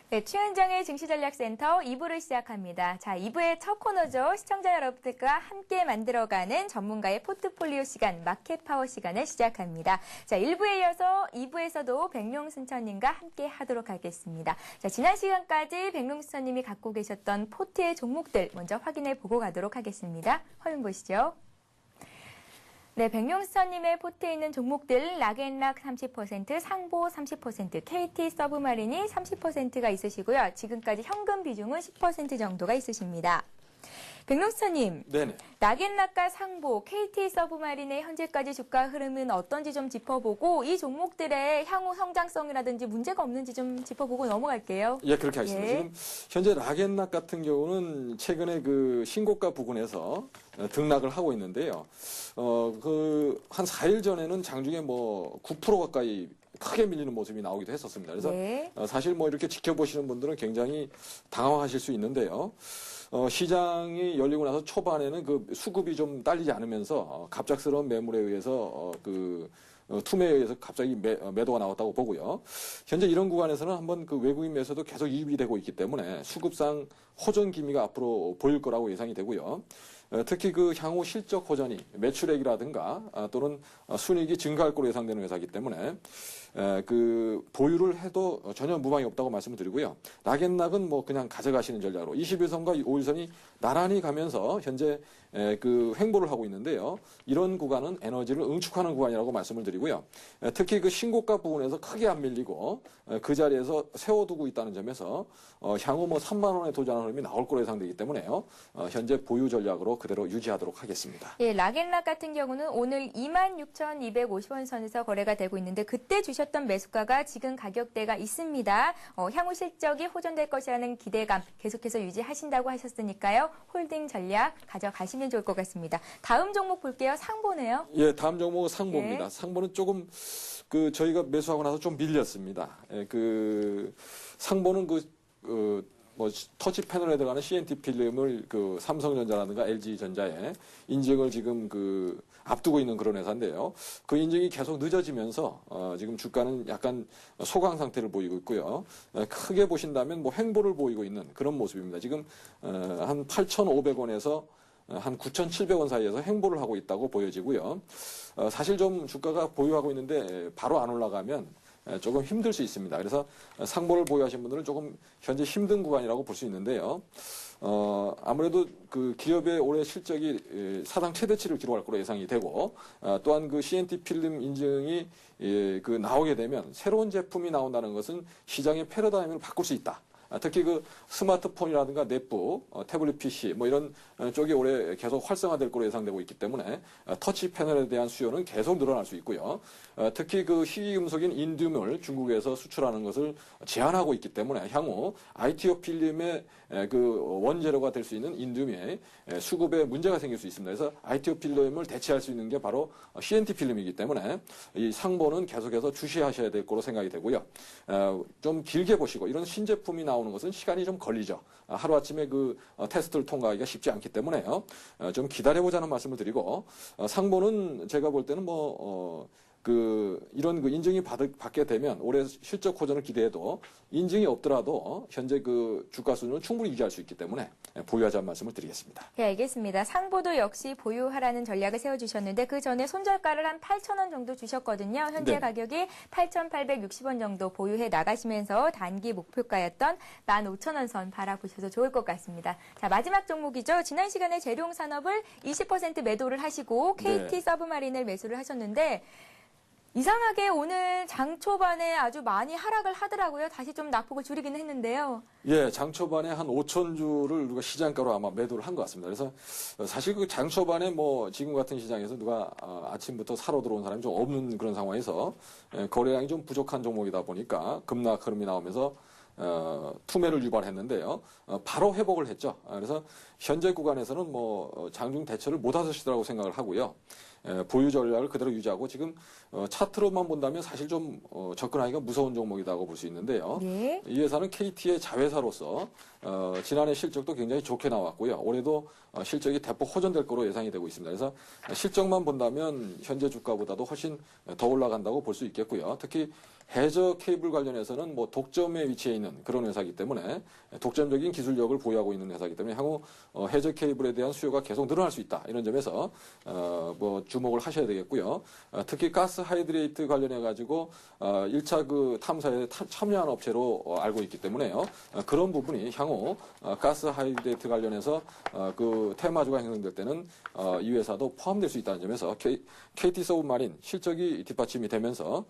네, 최은정의 증시전략센터 2부를 시작합니다. 자, 2부의 첫 코너죠. 시청자 여러분들과 함께 만들어가는 전문가의 포트폴리오 시간, 마켓파워 시간을 시작합니다. 자, 1부에 이어서 2부에서도 백룡순천님과 함께 하도록 하겠습니다. 자, 지난 시간까지 백룡순천님이 갖고 계셨던 포트의 종목들 먼저 확인해 보고 가도록 하겠습니다. 화면 보시죠. 네, 백룡수천님의 포트에 있는 종목들 락앤락 30%, 상보 30%, KT 서브마린이 30%가 있으시고요. 지금까지 현금 비중은 10% 정도가 있으십니다. 백룡수천님, 네네. 락앤락과 상보, KT 서브마린의 현재까지 주가 흐름은 어떤지 좀 짚어보고 이 종목들의 향후 성장성이라든지 문제가 없는지 좀 짚어보고 넘어갈게요. 예, 그렇게 하겠습니다. 예. 지금 현재 락앤락 같은 경우는 최근에 그 신고가 부근에서 등락을 하고 있는데요. 한 4일 전에는 장중에 뭐 9% 가까이 크게 밀리는 모습이 나오기도 했었습니다. 그래서 네. 사실 뭐 이렇게 지켜보시는 분들은 굉장히 당황하실 수 있는데요. 시장이 열리고 나서 초반에는 그 수급이 좀 딸리지 않으면서 갑작스러운 매물에 의해서 투매에 의해서 갑자기 매도가 나왔다고 보고요. 현재 이런 구간에서는 한번 그 외국인 매수도 계속 유입이 되고 있기 때문에 수급상 호전 기미가 앞으로 보일 거라고 예상이 되고요. 특히 그 향후 실적 호전이 매출액이라든가 또는 순이익이 증가할 거로 예상되는 회사이기 때문에 그 보유를 해도 전혀 무방이 없다고 말씀을 드리고요. 락앤락은 뭐 그냥 가져가시는 전략으로 21선과 5일선이 나란히 가면서 현재 그 횡보를 하고 있는데요. 이런 구간은 에너지를 응축하는 구간이라고 말씀을 드리고요. 특히 그 신고가 부분에서 크게 안 밀리고 그 자리에서 세워두고 있다는 점에서 향후 뭐 3만 원에 도전하는 흐름이 나올 거로 예상되기 때문에요. 현재 보유 전략으로 그대로 유지하도록 하겠습니다. 예, 락앤락 같은 경우는 오늘 26,250원 선에서 거래가 되고 있는데 그때 주셨던 매수가가 지금 가격대가 있습니다. 향후 실적이 호전될 것이라는 기대감 계속해서 유지하신다고 하셨으니까요. 홀딩 전략 가져가시면 좋을 것 같습니다. 다음 종목 볼게요. 상보네요. 예, 다음 종목은 상보입니다. 네. 상보는 조금 저희가 매수하고 나서 좀 밀렸습니다. 예, 상보는 터치 패널에 들어가는 CNT 필름을 삼성전자라든가 LG전자에 인증을 지금 앞두고 있는 그런 회사인데요. 그 인증이 계속 늦어지면서 지금 주가는 약간 소강 상태를 보이고 있고요. 크게 보신다면 뭐 횡보를 보이고 있는 그런 모습입니다. 지금 한 8,500원에서 한 9,700원 사이에서 횡보를 하고 있다고 보여지고요. 사실 좀 주가가 보유하고 있는데 바로 안 올라가면 조금 힘들 수 있습니다. 그래서 상보를 보유하신 분들은 조금 현재 힘든 구간이라고 볼 수 있는데요. 아무래도 그 기업의 올해 실적이 사상 최대치를 기록할 거로 예상이 되고, 또한 그 CNT 필름 인증이 나오게 되면 새로운 제품이 나온다는 것은 시장의 패러다임을 바꿀 수 있다. 특히 그 스마트폰이라든가 넷북, 태블릿 PC 뭐 이런 쪽이 올해 계속 활성화될 거로 예상되고 있기 때문에 터치 패널에 대한 수요는 계속 늘어날 수 있고요. 특히 그 희귀금속인 인듐을 중국에서 수출하는 것을 제한하고 있기 때문에 향후 ITO 필름의 그 원재료가 될 수 있는 인듐의 수급에 문제가 생길 수 있습니다. 그래서 ITO 필름을 대체할 수 있는 게 바로 CNT 필름이기 때문에 이 상보는 계속해서 주시하셔야 될 거로 생각이 되고요. 좀 길게 보시고 이런 신제품이 나오는 것은 시간이 좀 걸리죠. 하루아침에 테스트를 통과하기가 쉽지 않기 때문에요. 좀 기다려보자는 말씀을 드리고, 상보는 제가 볼 때는 이런 인증이 받게 되면 올해 실적 호전을 기대해도 인증이 없더라도 현재 주가 수준은 충분히 유지할 수 있기 때문에 보유하자는 말씀을 드리겠습니다. 네, 알겠습니다. 상보도 역시 보유하라는 전략을 세워주셨는데 그 전에 손절가를 한 8,000원 정도 주셨거든요. 현재 네. 가격이 8,860원 정도 보유해 나가시면서 단기 목표가였던 15,000원 선 바라보셔도 좋을 것 같습니다. 자, 마지막 종목이죠. 지난 시간에 재룡산업을 20% 매도를 하시고 KT 네. 서브마린을 매수를 하셨는데 이상하게 오늘 장 초반에 아주 많이 하락을 하더라고요. 다시 좀 낙폭을 줄이긴 했는데요. 예, 장 초반에 한 5,000주를 누가 시장가로 아마 매도를 한 것 같습니다. 그래서 사실 장 초반에 지금 같은 시장에서 누가 아침부터 사러 들어온 사람이 좀 없는 그런 상황에서 거래량이 좀 부족한 종목이다 보니까 급락 흐름이 나오면서 투매를 유발했는데요. 바로 회복을 했죠. 그래서 현재 구간에서는 장중 대처를 못 하시더라고 생각을 하고요. 보유 전략을 그대로 유지하고 지금 차트로만 본다면 사실 좀 접근하기가 무서운 종목이라고 볼 수 있는데요. 네. 이 회사는 KT의 자회사로서 지난해 실적도 굉장히 좋게 나왔고요. 올해도 실적이 대폭 호전될 거로 예상이 되고 있습니다. 그래서 실적만 본다면 현재 주가보다도 훨씬 더 올라간다고 볼 수 있겠고요. 특히 해저 케이블 관련해서는 뭐 독점에 위치해 있는 그런 회사이기 때문에 독점적인 기술력을 보유하고 있는 회사이기 때문에 향후 해저 케이블에 대한 수요가 계속 늘어날 수 있다. 이런 점에서 뭐 주목을 하셔야 되겠고요. 특히 가스 하이드레이트 관련해 가지고 1차 그 탐사에 참여한 업체로 알고 있기 때문에요. 그런 부분이 향후 가스 하이드레이트 관련해서 그 테마주가 형성될 때는 이 회사도 포함될 수 있다는 점에서 KT 서브마린 실적이 뒷받침이 되면서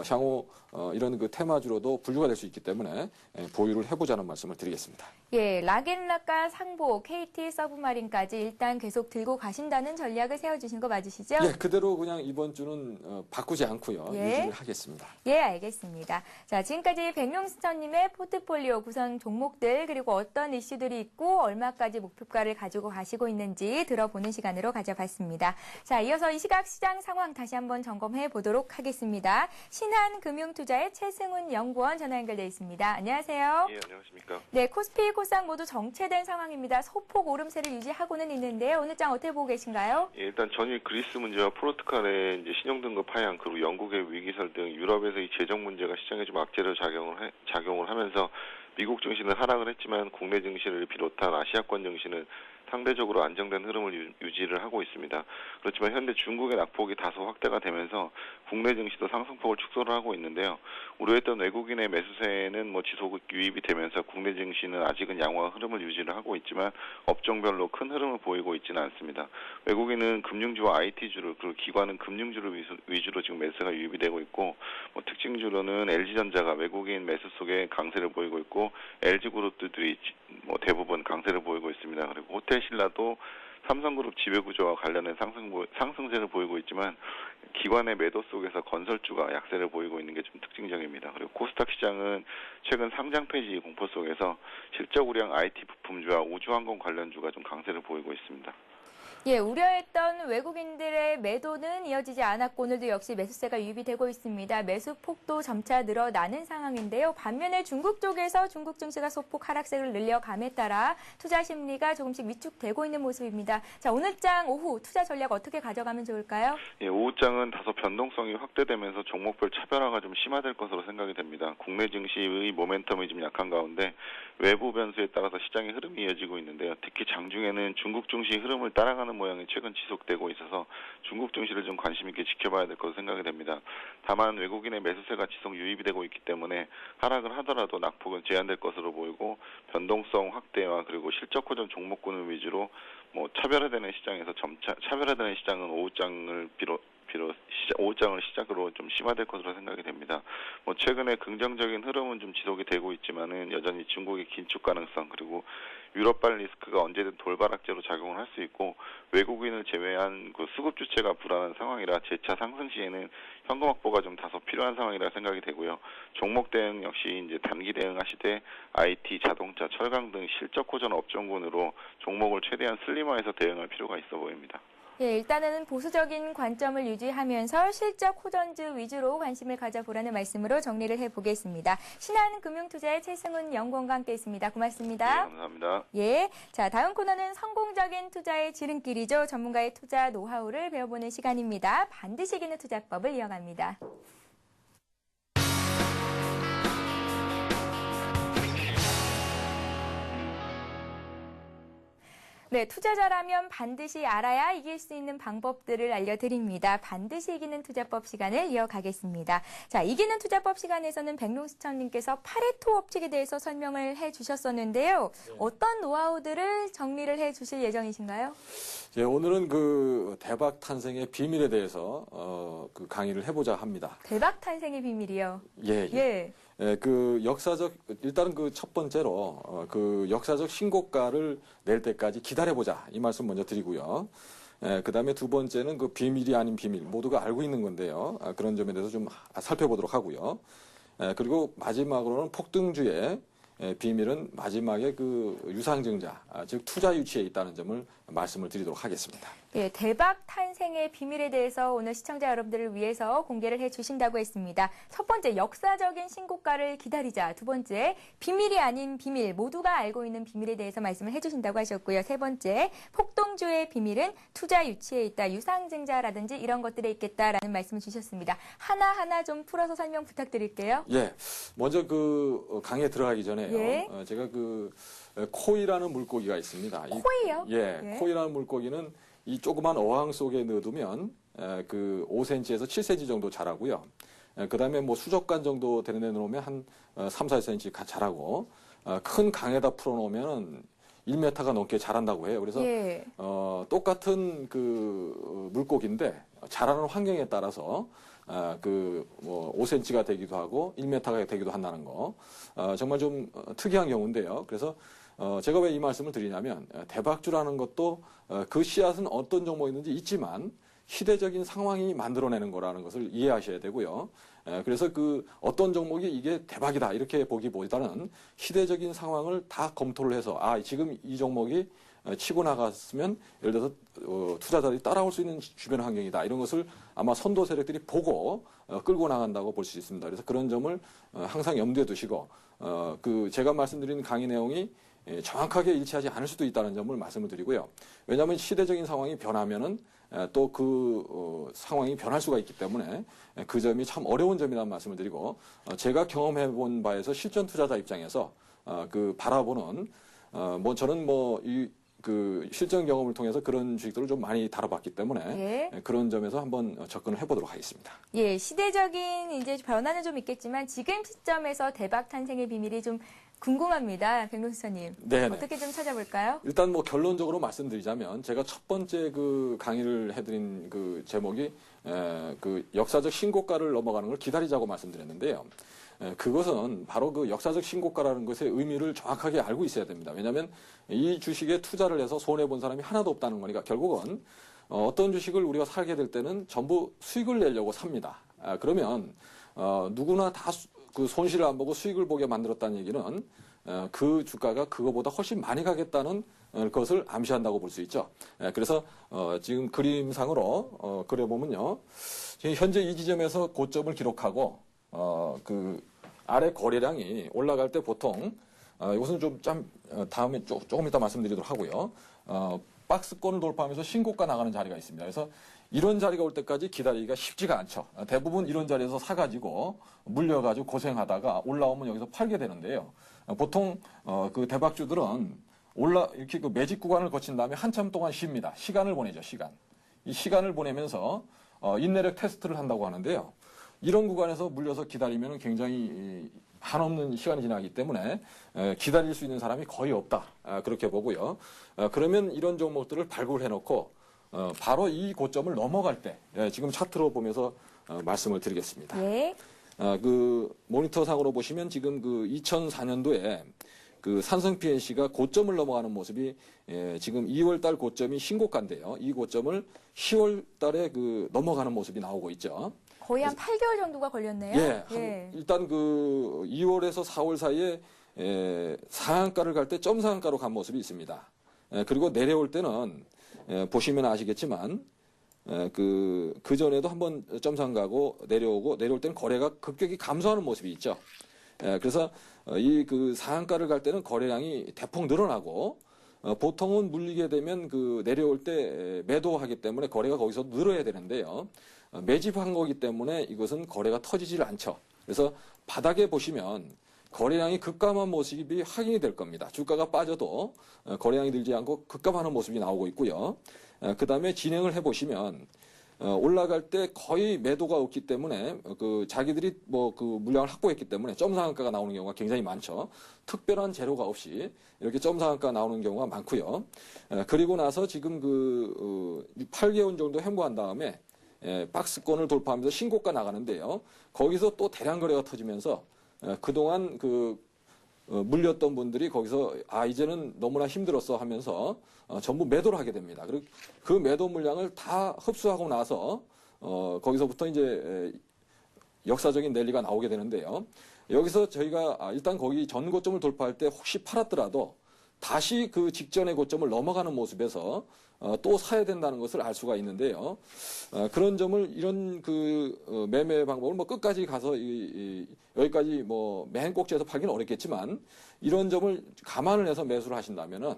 향후 이런 그 테마주로도 분류가 될 수 있기 때문에 보유를 해보자는 말씀을 드리겠습니다. 예, 락앤락과 상보, KT 서브마린까지 일단 계속 들고 가신다는 전략을 세워주신 거 맞으시죠? 예, 그대로 그냥 이번 주는 바꾸지 않고요. 예. 유지를 하겠습니다. 예, 알겠습니다. 자, 지금까지 백룡스터님의 포트폴리오 구성 종목들 그리고 어떤 이슈들이 있고 얼마까지 목표가를 가지고 가시고 있는지 들어보는 시간으로 가져봤습니다. 자, 이어서 이 시각 시장 상황 다시 한번 점검해 보도록 하겠습니다. 신한금융투자의 최승훈 연구원 전화 연결돼 있습니다. 안녕하세요. 예, 안녕하십니까. 네, 코스피, 코스닥 모두 정체된 상황입니다. 소폭 오름세를 유지하고는 있는데요. 오늘 장 어떻게 보고 계신가요? 예, 일단 전일 그리스 문제와 포르투갈의 이제 신용등급 하향 그리고 영국의 위기설 등 유럽에서 이 재정 문제가 시장에 좀 악재로 작용을 하면서 미국 증시는 하락을 했지만 국내 증시를 비롯한 아시아권 증시는 상대적으로 안정된 흐름을 유지를 하고 있습니다. 그렇지만 현재 중국의 낙폭이 다소 확대가 되면서 국내 증시도 상승폭을 축소를 하고 있는데요. 우려했던 외국인의 매수세는 뭐 지속 유입이 되면서 국내 증시는 아직은 양호한 흐름을 유지를 하고 있지만 업종별로 큰 흐름을 보이고 있지는 않습니다. 외국인은 금융주와 IT주를 그리고 기관은 금융주를 위주로 지금 매수가 유입이 되고 있고 뭐 특징주로는 LG전자가 외국인 매수 속에 강세를 보이고 있고 LG그룹들이 뭐 대부분 강세를 보이고 있습니다. 그리고 호텔신라도 삼성그룹 지배구조와 관련된 상승세를 보이고 있지만 기관의 매도 속에서 건설주가 약세를 보이고 있는 게 좀 특징적입니다. 그리고 코스닥 시장은 최근 상장 폐지 공포 속에서 실적 우량 IT 부품주와 우주항공 관련주가 좀 강세를 보이고 있습니다. 예, 우려했던 외국인들의 매도는 이어지지 않았고 오늘도 역시 매수세가 유입이 되고 있습니다. 매수 폭도 점차 늘어나는 상황인데요. 반면에 중국 쪽에서 중국 증시가 소폭 하락세를 늘려감에 따라 투자 심리가 조금씩 위축되고 있는 모습입니다. 자, 오늘장 오후 투자 전략 어떻게 가져가면 좋을까요? 예, 오후장은 다소 변동성이 확대되면서 종목별 차별화가 좀 심화될 것으로 생각이 됩니다. 국내 증시의 모멘텀이 좀 약한 가운데 외부 변수에 따라서 시장의 흐름이 이어지고 있는데요. 특히 장중에는 중국 증시 흐름을 따라가는 모양이 최근 지속되고 있어서 중국 증시를 좀 관심 있게 지켜봐야 될 것으로 생각이 됩니다. 다만 외국인의 매수세가 지속 유입이 되고 있기 때문에 하락을 하더라도 낙폭은 제한될 것으로 보이고 변동성 확대와 그리고 실적 호전 종목군을 위주로 뭐 차별화되는 시장에서 점차 차별화되는 시장은 오후장을 오후장을 시작으로 좀 심화될 것으로 생각이 됩니다. 뭐 최근에 긍정적인 흐름은 좀 지속이 되고 있지만은 여전히 중국의 긴축 가능성 그리고 유럽발 리스크가 언제든 돌발악재로 작용을 할 수 있고 외국인을 제외한 그 수급 주체가 불안한 상황이라 재차 상승 시에는 현금 확보가 좀 다소 필요한 상황이라 생각이 되고요. 종목 대응 역시 이제 단기 대응하시되 IT, 자동차, 철강 등 실적 호전 업종군으로 종목을 최대한 슬림화해서 대응할 필요가 있어 보입니다. 예, 일단은 보수적인 관점을 유지하면서 실적 호전주 위주로 관심을 가져보라는 말씀으로 정리를 해보겠습니다. 신한금융투자의 최승훈 연구원과 함께했습니다. 고맙습니다. 네, 감사합니다. 예, 자 다음 코너는 성공적인 투자의 지름길이죠. 전문가의 투자 노하우를 배워보는 시간입니다. 반드시 이기는 투자법을 이어갑니다. 네, 투자자라면 반드시 알아야 이길 수 있는 방법들을 알려드립니다. 반드시 이기는 투자법 시간을 이어가겠습니다. 자, 이기는 투자법 시간에서는 백룡스터님께서 파레토 법칙에 대해서 설명을 해주셨었는데요. 어떤 노하우들을 정리를 해주실 예정이신가요? 예, 오늘은 그 대박 탄생의 비밀에 대해서 그 강의를 해보자 합니다. 대박 탄생의 비밀이요. 예. 예. 예, 그 역사적 일단은 그 첫 번째로 그 역사적 신고가를 낼 때까지 기다려보자 이 말씀 먼저 드리고요. 예, 그다음에 두 번째는 그 비밀이 아닌 비밀 모두가 알고 있는 건데요. 그런 점에 대해서 좀 살펴보도록 하고요. 예, 그리고 마지막으로는 폭등주의 비밀은 마지막에 그 유상증자 즉 투자 유치에 있다는 점을 말씀을 드리도록 하겠습니다. 예, 대박 탄생의 비밀에 대해서 오늘 시청자 여러분들을 위해서 공개를 해주신다고 했습니다. 첫 번째, 역사적인 신고가를 기다리자. 두 번째, 비밀이 아닌 비밀, 모두가 알고 있는 비밀에 대해서 말씀을 해주신다고 하셨고요. 세 번째, 폭동주의 비밀은 투자 유치에 있다. 유상증자라든지 이런 것들에 있겠다라는 말씀을 주셨습니다. 하나하나 좀 풀어서 설명 부탁드릴게요. 예, 먼저 그 강의에 들어가기 전에요. 예. 제가 코이라는 물고기가 있습니다. 코이요? 예, 코이라는 물고기는 이 조그만 어항 속에 넣어두면 그 5cm에서 7cm 정도 자라고요. 그 다음에 뭐 수족관 정도 되는 데 놓으면 한 3, 4cm 자라고, 큰 강에다 풀어놓으면 1m가 넘게 자란다고 해요. 그래서 예. 똑같은 그 물고기인데 자라는 환경에 따라서 뭐 5cm가 되기도 하고 1m가 되기도 한다는 거, 정말 좀 특이한 경우인데요. 그래서 제가 왜 이 말씀을 드리냐면, 대박주라는 것도 그 씨앗은 어떤 종목이든지 있지만 시대적인 상황이 만들어내는 거라는 것을 이해하셔야 되고요. 그래서 그 어떤 종목이 이게 대박이다 이렇게 보기보다는 시대적인 상황을 다 검토를 해서, 지금 이 종목이 치고 나갔으면 예를 들어서 투자자들이 따라올 수 있는 주변 환경이다, 이런 것을 아마 선도 세력들이 보고 끌고 나간다고 볼 수 있습니다. 그래서 그런 점을 항상 염두에 두시고, 제가 말씀드린 강의 내용이 정확하게 일치하지 않을 수도 있다는 점을 말씀을 드리고요. 왜냐하면 시대적인 상황이 변하면은 또 그 상황이 변할 수가 있기 때문에 그 점이 참 어려운 점이라는 말씀을 드리고, 제가 경험해 본 바에서 실전 투자자 입장에서 바라보는, 저는 그 실전 경험을 통해서 그런 주식들을 좀 많이 다뤄봤기 때문에 그런 점에서 한번 접근을 해보도록 하겠습니다. 예, 시대적인 이제 변화는 좀 있겠지만 지금 시점에서 대박 탄생의 비밀이 좀 궁금합니다, 백론수사님. 네네. 어떻게 좀 찾아볼까요? 일단 뭐 결론적으로 말씀드리자면, 제가 첫 번째 그 강의를 해드린 그 제목이 그 역사적 신고가를 넘어가는 걸 기다리자고 말씀드렸는데요. 그것은 바로 그 역사적 신고가라는 것의 의미를 정확하게 알고 있어야 됩니다. 왜냐하면 이 주식에 투자를 해서 손해본 사람이 하나도 없다는 거니까, 결국은 어떤 주식을 우리가 사게 될 때는 전부 수익을 내려고 삽니다. 그러면 누구나 다 그 손실을 안 보고 수익을 보게 만들었다는 얘기는 그 주가가 그거보다 훨씬 많이 가겠다는 것을 암시한다고 볼 수 있죠. 그래서 지금 그림상으로 그려보면요, 현재 이 지점에서 고점을 기록하고 그 아래 거래량이 올라갈 때 보통, 이것은 좀 다음에 조금 이따 말씀드리도록 하고요. 박스권을 돌파하면서 신고가 나가는 자리가 있습니다. 그래서 이런 자리가 올 때까지 기다리기가 쉽지가 않죠. 대부분 이런 자리에서 사가지고 물려가지고 고생하다가 올라오면 여기서 팔게 되는데요. 보통 그 대박주들은 이렇게 그 매직 구간을 거친 다음에 한참 동안 쉽니다. 시간을 보내죠, 시간. 이 시간을 보내면서 인내력 테스트를 한다고 하는데요. 이런 구간에서 물려서 기다리면 굉장히 한없는 시간이 지나기 때문에 기다릴 수 있는 사람이 거의 없다, 그렇게 보고요. 그러면 이런 종목들을 발굴해놓고 바로 이 고점을 넘어갈 때, 지금 차트로 보면서 말씀을 드리겠습니다. 예. 그 모니터상으로 보시면 지금 그 2004년도에 그 삼성 P&C가 고점을 넘어가는 모습이, 지금 2월달 고점이 신고가인데요. 이 고점을 10월달에 그 넘어가는 모습이 나오고 있죠. 거의 한 8개월 정도가 걸렸네요. 예. 일단 그 2월에서 4월 사이에 상한가를 갈 때 점상한가로 간 모습이 있습니다. 그리고 내려올 때는 보시면 아시겠지만 그 전에도 한번 점상 가고 내려오고, 내려올 때는 거래가 급격히 감소하는 모습이 있죠. 그래서 이 그 상한가를 갈 때는 거래량이 대폭 늘어나고, 보통은 물리게 되면 그 내려올 때 매도하기 때문에 거래가 거기서 늘어야 되는데요. 매집한 거기 때문에 이것은 거래가 터지질 않죠. 그래서 바닥에 보시면 거래량이 급감한 모습이 확인이 될 겁니다. 주가가 빠져도 거래량이 늘지 않고 급감하는 모습이 나오고 있고요. 그 다음에 진행을 해보시면 올라갈 때 거의 매도가 없기 때문에 그 자기들이 그 물량을 확보했기 때문에 점상한가가 나오는 경우가 굉장히 많죠. 특별한 재료가 없이 이렇게 점상한가 나오는 경우가 많고요. 그리고 나서 지금 8개월 정도 행보한 다음에 박스권을 돌파하면서 신고가 나가는데요. 거기서 또 대량 거래가 터지면서 그동안 물렸던 분들이 거기서 이제는 너무나 힘들었어 하면서 전부 매도를 하게 됩니다. 그리고 그 매도 물량을 다 흡수하고 나서 거기서부터 이제 역사적인 랠리가 나오게 되는데요. 여기서 저희가 일단 거기 전고점을 돌파할 때 혹시 팔았더라도 다시 그 직전의 고점을 넘어가는 모습에서 또 사야 된다는 것을 알 수가 있는데요. 그런 점을 이런 그 매매 방법을 뭐 끝까지 가서 여기까지 뭐 맨 꼭지에서 팔기는 어렵겠지만 이런 점을 감안을 해서 매수를 하신다면은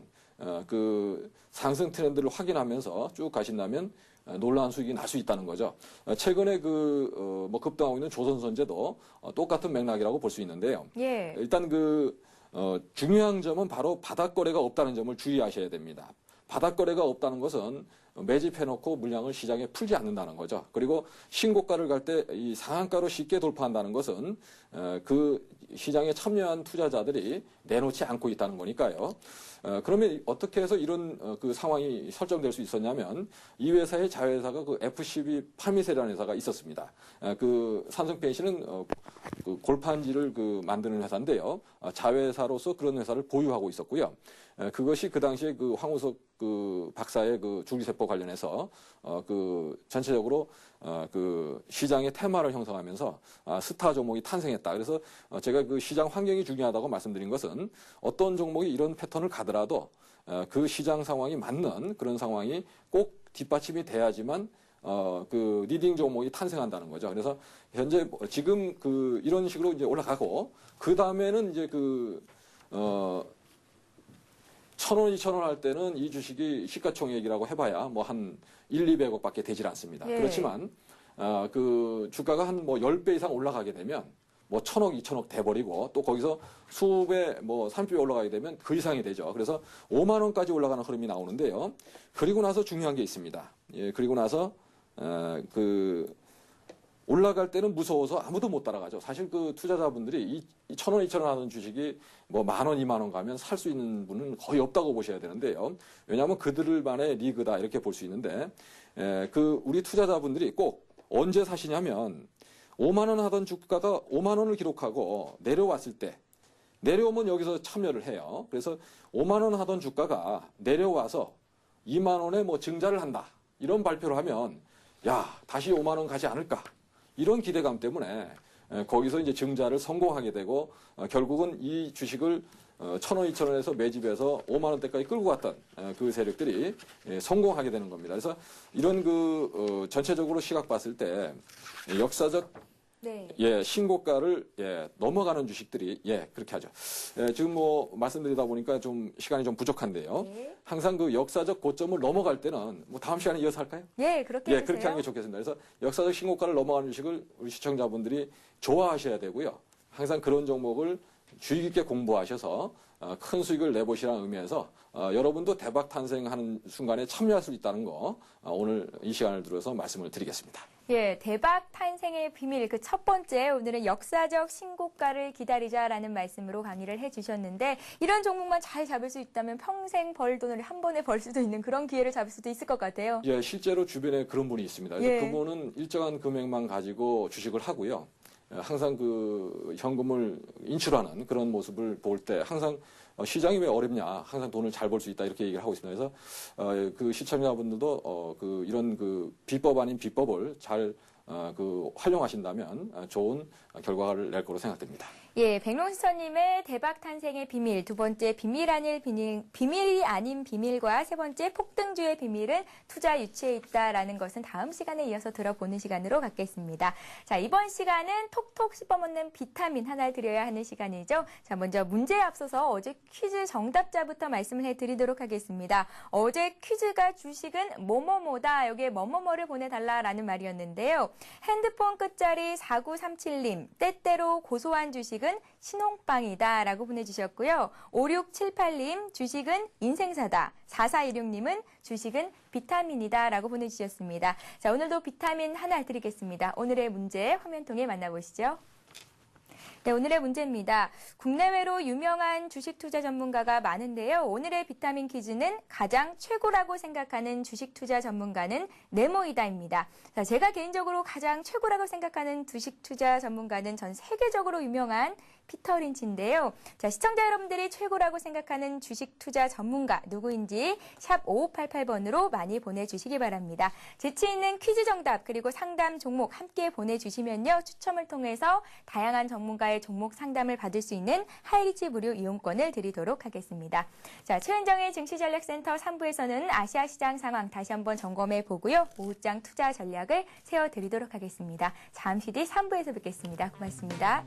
그 상승 트렌드를 확인하면서 쭉 가신다면 놀라운 수익이 날 수 있다는 거죠. 최근에 뭐 급등하고 있는 조선선제도 똑같은 맥락이라고 볼 수 있는데요. 예. 일단 중요한 점은 바로 바닥거래가 없다는 점을 주의하셔야 됩니다. 바닥거래가 없다는 것은 매집해놓고 물량을 시장에 풀지 않는다는 거죠. 그리고 신고가를 갈 때 이 상한가로 쉽게 돌파한다는 것은 그 시장에 참여한 투자자들이 내놓지 않고 있다는 거니까요. 그러면 어떻게 해서 이런 그 상황이 설정될 수 있었냐면 이 회사의 자회사가 그 FCB 파미세라는 회사가 있었습니다. 그 삼성펜시는 그 골판지를 만드는 회사인데요. 자회사로서 그런 회사를 보유하고 있었고요. 그것이 그 당시에 그 황우석 그 박사의 그 줄기세포 관련해서 전체적으로 그 시장의 테마를 형성하면서 스타 종목이 탄생했다. 그래서 제가 그 시장 환경이 중요하다고 말씀드린 것은 어떤 종목이 이런 패턴을 가더라도 그 시장 상황이 맞는 그런 상황이 꼭 뒷받침이 돼야지만 그 리딩 종목이 탄생한다는 거죠. 그래서 현재 지금 이런 식으로 이제 올라가고 그 다음에는 이제 1,000원, 2,000원 할 때는 이 주식이 시가총액이라고 해봐야 뭐 한 1, 200억밖에 되질 않습니다. 예. 그렇지만 그 주가가 한 뭐 10배 이상 올라가게 되면 뭐 1,000억, 2,000억 돼버리고 또 거기서 수배 뭐 30배 올라가게 되면 그 이상이 되죠. 그래서 5만 원까지 올라가는 흐름이 나오는데요. 그리고 나서 중요한 게 있습니다. 예, 그리고 나서 올라갈 때는 무서워서 아무도 못 따라가죠. 사실 그 투자자분들이 1,000원, 2,000원 하는 주식이 뭐 10,000원, 20,000원 가면 살 수 있는 분은 거의 없다고 보셔야 되는데요. 왜냐하면 그들만의 리그다 이렇게 볼 수 있는데 우리 투자자분들이 꼭 언제 사시냐면 5만 원 하던 주가가 5만 원을 기록하고 내려왔을 때 내려오면 여기서 참여를 해요. 그래서 5만 원 하던 주가가 내려와서 2만 원에 뭐 증자를 한다. 이런 발표를 하면 야, 다시 5만 원 가지 않을까? 이런 기대감 때문에 거기서 이제 증자를 성공하게 되고 결국은 이 주식을 1,000원, 2,000원에서 매집해서 5만 원대까지 끌고 갔던 그 세력들이 성공하게 되는 겁니다. 그래서 이런 전체적으로 시각 봤을 때 역사적 네. 신고가를 넘어가는 주식들이 그렇게 하죠. 지금 뭐 말씀드리다 보니까 좀 시간이 좀 부족한데요. 네. 항상 그 역사적 고점을 넘어갈 때는 뭐 다음 시간에 이어서 할까요? 예, 그렇게 해주세요. 그렇게 하는 게 좋겠습니다. 그래서 역사적 신고가를 넘어가는 주식을 우리 시청자분들이 좋아하셔야 되고요. 항상 그런 종목을 주의 깊게 공부하셔서 큰 수익을 내보시라는 의미에서 여러분도 대박 탄생하는 순간에 참여할 수 있다는 거 오늘 이 시간을 들어서 말씀을 드리겠습니다. 예, 대박 탄생의 비밀 그 첫 번째 오늘은 역사적 신고가를 기다리자라는 말씀으로 강의를 해주셨는데 이런 종목만 잘 잡을 수 있다면 평생 벌 돈을 한 번에 벌 수도 있는 그런 기회를 잡을 수도 있을 것 같아요. 예, 실제로 주변에 그런 분이 있습니다. 그래서 예. 그분은 일정한 금액만 가지고 주식을 하고요. 항상 그 현금을 인출하는 그런 모습을 볼 때 항상 시장이 왜 어렵냐, 항상 돈을 잘 벌 수 있다 이렇게 얘기를 하고 있습니다. 그래서 그 시청자분들도 이런 비법 아닌 비법을 잘 활용하신다면 좋은 결과를 낼 거로 생각됩니다. 예, 백롱시천님의 대박 탄생의 비밀, 두 번째 비밀이 아닌 비밀과 세 번째 폭등주의 비밀은 투자 유치에 있다라는 것은 다음 시간에 이어서 들어보는 시간으로 갖겠습니다. 자, 이번 시간은 톡톡 씹어먹는 비타민 하나를 드려야 하는 시간이죠. 자, 먼저 문제에 앞서서 어제 퀴즈 정답자부터 말씀을 해드리도록 하겠습니다. 어제 퀴즈가 주식은 뭐뭐뭐다, 여기에 뭐뭐뭐를 보내달라라는 말이었는데요. 핸드폰 끝자리 4937님, 때때로 고소한 주식은 신홍빵이다 라고 보내주셨고요. 5678님, 주식은 인생사다. 4416님은 주식은 비타민이다 라고 보내주셨습니다. 자, 오늘도 비타민 하나 드리겠습니다. 오늘의 문제 화면 통해 만나보시죠. 네, 오늘의 문제입니다. 국내외로 유명한 주식 투자 전문가가 많은데요. 오늘의 비타민 퀴즈는 가장 최고라고 생각하는 주식 투자 전문가는 네모이다입니다. 자, 제가 개인적으로 가장 최고라고 생각하는 주식 투자 전문가는 전 세계적으로 유명한 피터 린치인데요. 자, 시청자 여러분들이 최고라고 생각하는 주식 투자 전문가 누구인지 샵 5588번으로 많이 보내주시기 바랍니다. 재치 있는 퀴즈 정답 그리고 상담 종목 함께 보내주시면요. 추첨을 통해서 다양한 전문가의 종목 상담을 받을 수 있는 하이리치 무료 이용권을 드리도록 하겠습니다. 자, 최은정의 증시전략센터 3부에서는 아시아 시장 상황 다시 한번 점검해 보고요. 오후장 투자 전략을 세워드리도록 하겠습니다. 잠시 뒤 3부에서 뵙겠습니다. 고맙습니다.